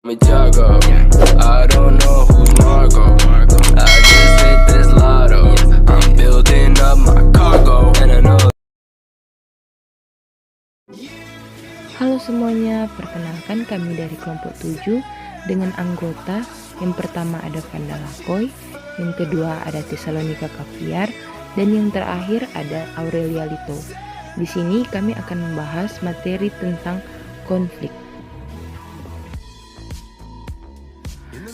Me Jago, I don't know who's Margo. I just hit this lotto. I'm building up my cargo, and I know. Halo semuanya, perkenalkan kami dari kelompok 7 dengan anggota. Yang pertama ada Vanda Lakoy, yang kedua ada Tesalonika Kaviar, dan yang terakhir ada Aurelia Lito. Di sini kami akan membahas materi tentang konflik.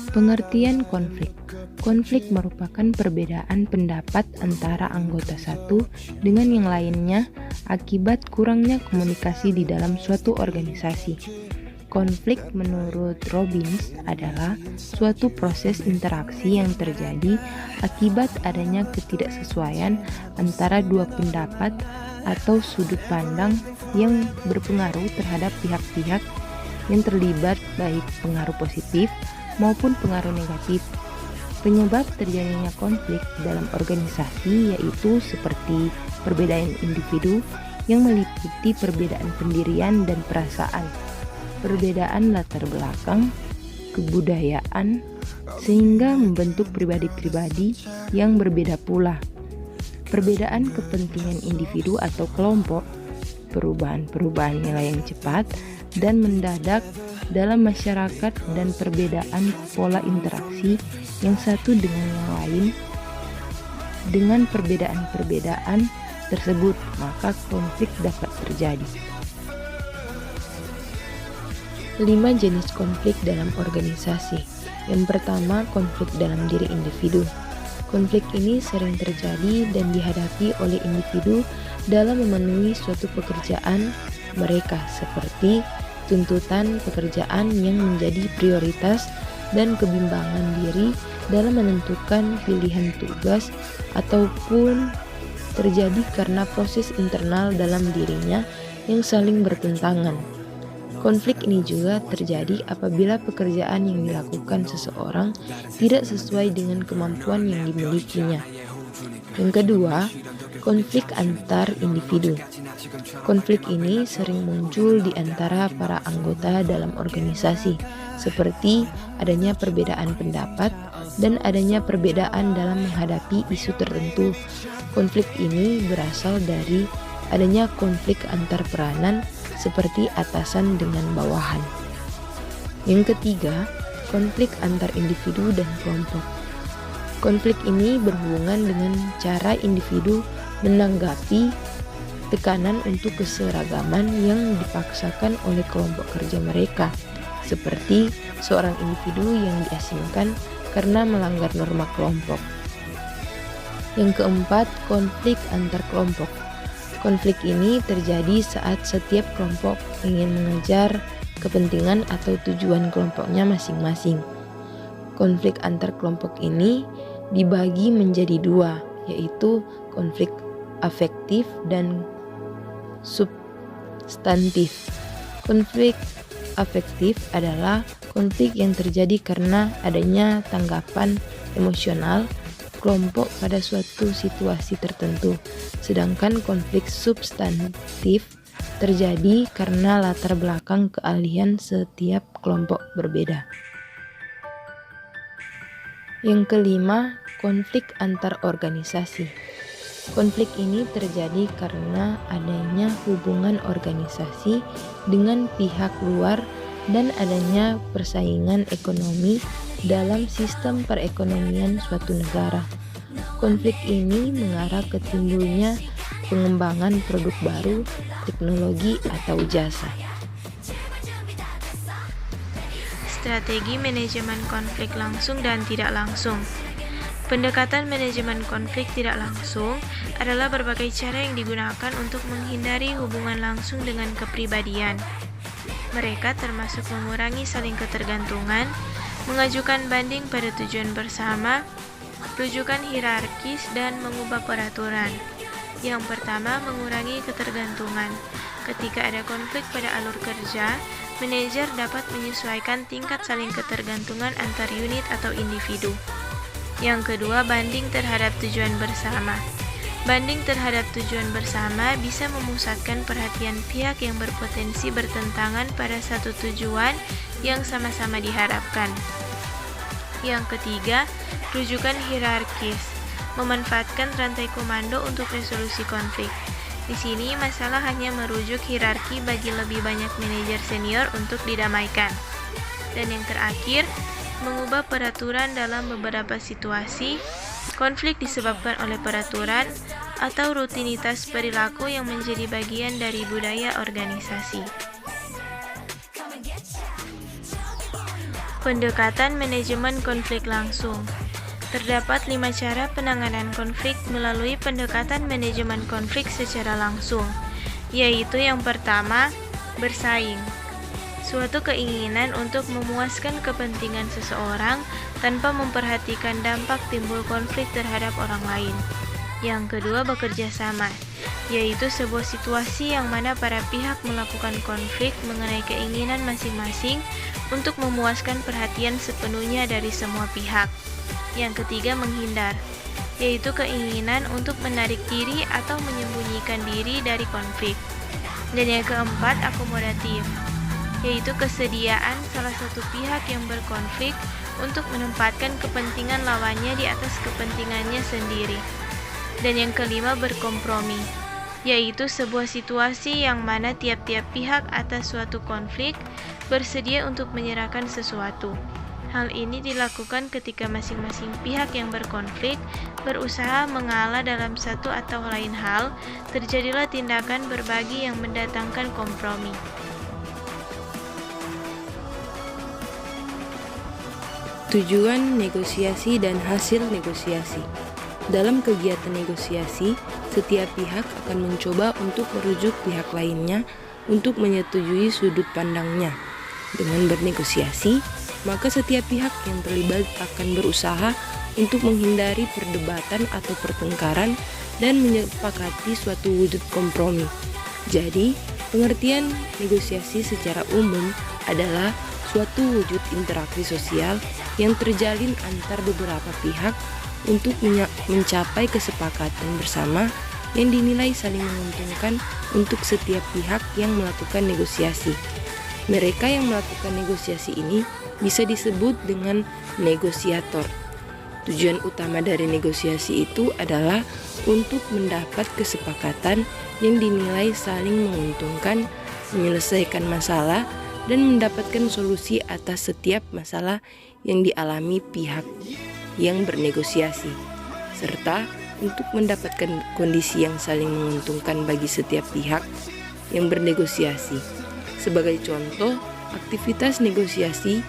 Pengertian konflik. Konflik merupakan perbedaan pendapat antara anggota satu dengan yang lainnya akibat kurangnya komunikasi di dalam suatu organisasi. Konflik menurut Robbins adalah suatu proses interaksi yang terjadi akibat adanya ketidaksesuaian antara dua pendapat atau sudut pandang yang berpengaruh terhadap pihak-pihak yang terlibat, baik pengaruh positif maupun pengaruh negatif. Penyebab terjadinya konflik dalam organisasi yaitu seperti perbedaan individu yang meliputi perbedaan pendirian dan perasaan, perbedaan latar belakang, kebudayaan, sehingga membentuk pribadi-pribadi yang berbeda pula. Perbedaan kepentingan individu atau kelompok, perubahan-perubahan nilai yang cepat dan mendadak dalam masyarakat, dan perbedaan pola interaksi yang satu dengan yang lain. Dengan perbedaan-perbedaan tersebut, maka konflik dapat terjadi. 5 jenis konflik dalam organisasi. Yang pertama, konflik dalam diri individu. Konflik ini sering terjadi dan dihadapi oleh individu dalam memenuhi suatu pekerjaan mereka, seperti tuntutan pekerjaan yang menjadi prioritas dan kebimbangan diri dalam menentukan pilihan tugas, ataupun terjadi karena proses internal dalam dirinya yang saling bertentangan. Konflik ini juga terjadi apabila pekerjaan yang dilakukan seseorang tidak sesuai dengan kemampuan yang dimilikinya. Yang kedua, konflik antar individu. Konflik ini sering muncul di antara para anggota dalam organisasi, seperti adanya perbedaan pendapat dan adanya perbedaan dalam menghadapi isu tertentu. Konflik ini berasal dari adanya konflik antar peranan, seperti atasan dengan bawahan. Yang ketiga, konflik antar individu dan kelompok. Konflik ini berhubungan dengan cara individu menanggapi tekanan untuk keseragaman yang dipaksakan oleh kelompok kerja mereka, seperti seorang individu yang diasingkan karena melanggar norma kelompok. Yang keempat, konflik antar kelompok. Konflik ini terjadi saat setiap kelompok ingin mengejar kepentingan atau tujuan kelompoknya masing-masing. Konflik antar kelompok ini dibagi menjadi dua, yaitu konflik afektif dan substantif. Konflik afektif adalah konflik yang terjadi karena adanya tanggapan emosional kelompok pada suatu situasi tertentu, sedangkan konflik substantif terjadi karena latar belakang keahlian setiap kelompok berbeda. Yang kelima, konflik antar organisasi. Konflik ini terjadi karena adanya hubungan organisasi dengan pihak luar dan adanya persaingan ekonomi dalam sistem perekonomian suatu negara. Konflik ini mengarah ke timbulnya pengembangan produk baru, teknologi, atau jasa. Strategi manajemen konflik langsung dan tidak langsung. Pendekatan manajemen konflik tidak langsung adalah berbagai cara yang digunakan untuk menghindari hubungan langsung dengan kepribadian. Mereka termasuk mengurangi saling ketergantungan, mengajukan banding pada tujuan bersama, rujukan hierarkis, dan mengubah peraturan. Yang pertama, mengurangi ketergantungan. Ketika ada konflik pada alur kerja, manajer dapat menyesuaikan tingkat saling ketergantungan antar unit atau individu. Yang kedua, banding terhadap tujuan bersama. Banding terhadap tujuan bersama bisa memusatkan perhatian pihak yang berpotensi bertentangan pada satu tujuan yang sama-sama diharapkan. Yang ketiga, rujukan hierarkis, memanfaatkan rantai komando untuk resolusi konflik. Di sini masalah hanya merujuk hierarki bagi lebih banyak manajer senior untuk didamaikan. Dan yang terakhir, mengubah peraturan dalam beberapa situasi. Konflik disebabkan oleh peraturan atau rutinitas perilaku yang menjadi bagian dari budaya organisasi. Pendekatan manajemen konflik langsung. Terdapat 5 cara penanganan konflik melalui pendekatan manajemen konflik secara langsung, yaitu yang pertama, bersaing. Suatu keinginan untuk memuaskan kepentingan seseorang tanpa memperhatikan dampak timbul konflik terhadap orang lain. Yang kedua, bekerja sama, yaitu sebuah situasi yang mana para pihak melakukan konflik mengenai keinginan masing-masing untuk memuaskan perhatian sepenuhnya dari semua pihak. Yang ketiga, menghindar, yaitu keinginan untuk menarik diri atau menyembunyikan diri dari konflik. Dan yang keempat, akomodatif, yaitu kesediaan salah satu pihak yang berkonflik untuk menempatkan kepentingan lawannya di atas kepentingannya sendiri. Dan yang kelima, berkompromi, yaitu sebuah situasi yang mana tiap-tiap pihak atas suatu konflik bersedia untuk menyerahkan sesuatu. Hal ini dilakukan ketika masing-masing pihak yang berkonflik berusaha mengalah dalam satu atau lain hal, terjadilah tindakan berbagi yang mendatangkan kompromi. Tujuan negosiasi dan hasil negosiasi. Dalam kegiatan negosiasi, setiap pihak akan mencoba untuk merujuk pihak lainnya untuk menyetujui sudut pandangnya. Dengan bernegosiasi, maka setiap pihak yang terlibat akan berusaha untuk menghindari perdebatan atau pertengkaran dan menyepakati suatu wujud kompromi. Jadi, pengertian negosiasi secara umum adalah suatu wujud interaksi sosial yang terjalin antar beberapa pihak untuk mencapai kesepakatan bersama yang dinilai saling menguntungkan untuk setiap pihak yang melakukan negosiasi. Mereka yang melakukan negosiasi ini bisa disebut dengan negosiator. Tujuan utama dari negosiasi itu adalah untuk mendapat kesepakatan yang dinilai saling menguntungkan, menyelesaikan masalah, dan mendapatkan solusi atas setiap masalah yang dialami pihak yang bernegosiasi, serta untuk mendapatkan kondisi yang saling menguntungkan bagi setiap pihak yang bernegosiasi. Sebagai contoh, aktivitas negosiasi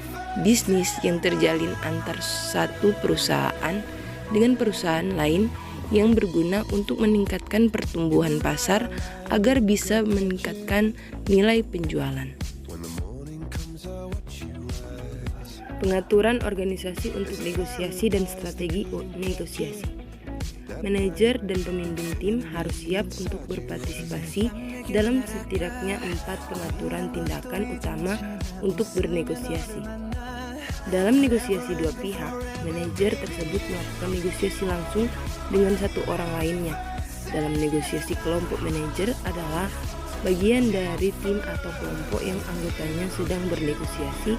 bisnis yang terjalin antar satu perusahaan dengan perusahaan lain yang berguna untuk meningkatkan pertumbuhan pasar agar bisa meningkatkan nilai penjualan. Pengaturan organisasi untuk negosiasi dan strategi negosiasi. Manajer dan pemimpin tim harus siap untuk berpartisipasi dalam setidaknya 4 pengaturan tindakan utama untuk bernegosiasi. Dalam negosiasi dua pihak, manajer tersebut melakukan negosiasi langsung dengan satu orang lainnya. Dalam negosiasi kelompok, manajer adalah bagian dari tim atau kelompok yang anggotanya sedang bernegosiasi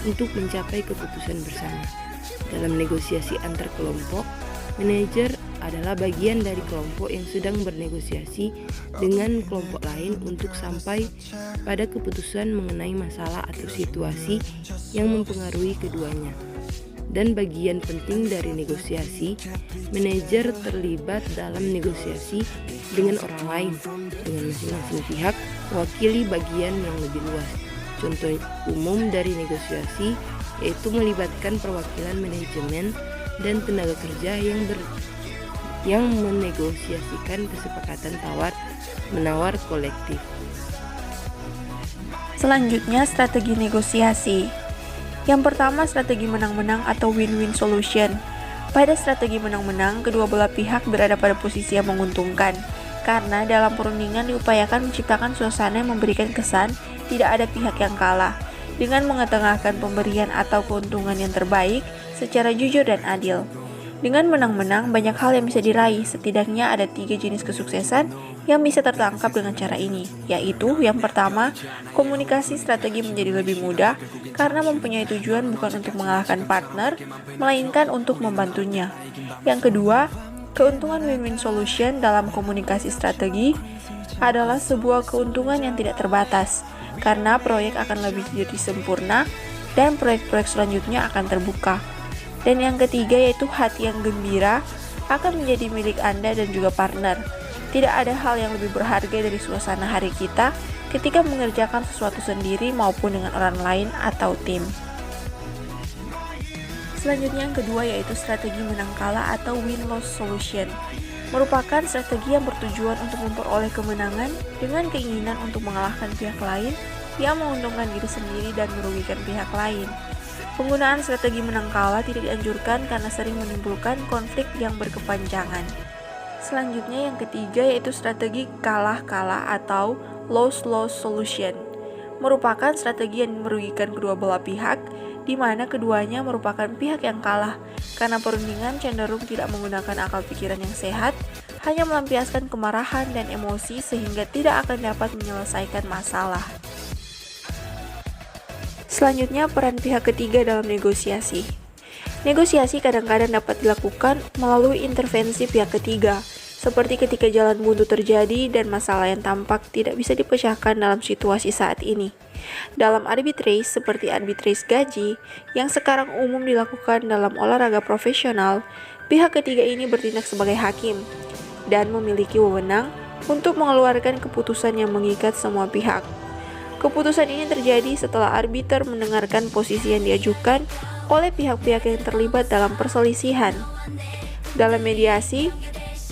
untuk mencapai keputusan bersama. Dalam negosiasi antar kelompok, manajer adalah bagian dari kelompok yang sedang bernegosiasi dengan kelompok lain untuk sampai pada keputusan mengenai masalah atau situasi yang mempengaruhi keduanya. Dan bagian penting dari negosiasi, manajer terlibat dalam negosiasi dengan orang lain, dengan masing-masing pihak mewakili bagian yang lebih luas. Contoh umum dari negosiasi yaitu melibatkan perwakilan manajemen dan tenaga kerja yang menegosiasikan kesepakatan tawar-menawar kolektif. Selanjutnya, strategi negosiasi. Yang pertama, strategi menang-menang atau win-win solution. Pada strategi menang-menang, kedua belah pihak berada pada posisi yang menguntungkan, karena dalam perundingan diupayakan menciptakan suasana yang memberikan kesan tidak ada pihak yang kalah, dengan mengetengahkan pemberian atau keuntungan yang terbaik secara jujur dan adil. Dengan menang-menang, banyak hal yang bisa diraih. Setidaknya ada 3 jenis kesuksesan yang bisa tertangkap dengan cara ini, yaitu yang pertama, komunikasi strategi menjadi lebih mudah karena mempunyai tujuan bukan untuk mengalahkan partner, melainkan untuk membantunya. Yang kedua, keuntungan win-win solution dalam komunikasi strategi adalah sebuah keuntungan yang tidak terbatas, karena proyek akan lebih jadi sempurna dan proyek-proyek selanjutnya akan terbuka. Dan yang ketiga yaitu hati yang gembira akan menjadi milik Anda dan juga partner. Tidak ada hal yang lebih berharga dari suasana hari kita ketika mengerjakan sesuatu sendiri maupun dengan orang lain atau tim. Selanjutnya yang kedua yaitu strategi menang kalah atau win-loss solution. Merupakan strategi yang bertujuan untuk memperoleh kemenangan dengan keinginan untuk mengalahkan pihak lain yang menguntungkan diri sendiri dan merugikan pihak lain. Penggunaan strategi menang kalah tidak dianjurkan karena sering menimbulkan konflik yang berkepanjangan. Selanjutnya yang ketiga yaitu strategi kalah-kalah atau lose-lose solution. Merupakan strategi yang merugikan kedua belah pihak, di mana keduanya merupakan pihak yang kalah karena perundingan cenderung tidak menggunakan akal pikiran yang sehat, hanya melampiaskan kemarahan dan emosi sehingga tidak akan dapat menyelesaikan masalah. Selanjutnya, peran pihak ketiga dalam negosiasi. Negosiasi kadang-kadang dapat dilakukan melalui intervensi pihak ketiga, seperti ketika jalan buntu terjadi dan masalah yang tampak tidak bisa dipecahkan dalam situasi saat ini. Dalam arbitrage, seperti arbitrage gaji, yang sekarang umum dilakukan dalam olahraga profesional, pihak ketiga ini bertindak sebagai hakim dan memiliki wewenang untuk mengeluarkan keputusan yang mengikat semua pihak. Keputusan ini terjadi setelah arbiter mendengarkan posisi yang diajukan oleh pihak-pihak yang terlibat dalam perselisihan. Dalam mediasi,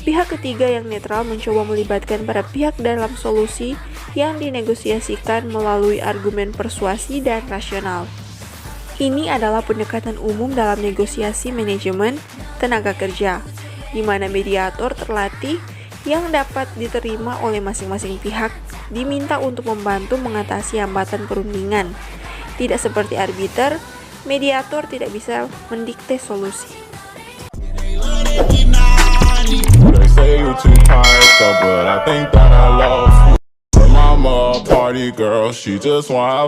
pihak ketiga yang netral mencoba melibatkan para pihak dalam solusi yang dinegosiasikan melalui argumen persuasi dan rasional. Ini adalah pendekatan umum dalam negosiasi manajemen tenaga kerja, di mana mediator terlatih yang dapat diterima oleh masing-masing pihak diminta untuk membantu mengatasi hambatan perundingan. Tidak seperti arbiter, mediator tidak bisa mendikte solusi. They say you too tired, but I think that I love you. Mama, party girl, she just want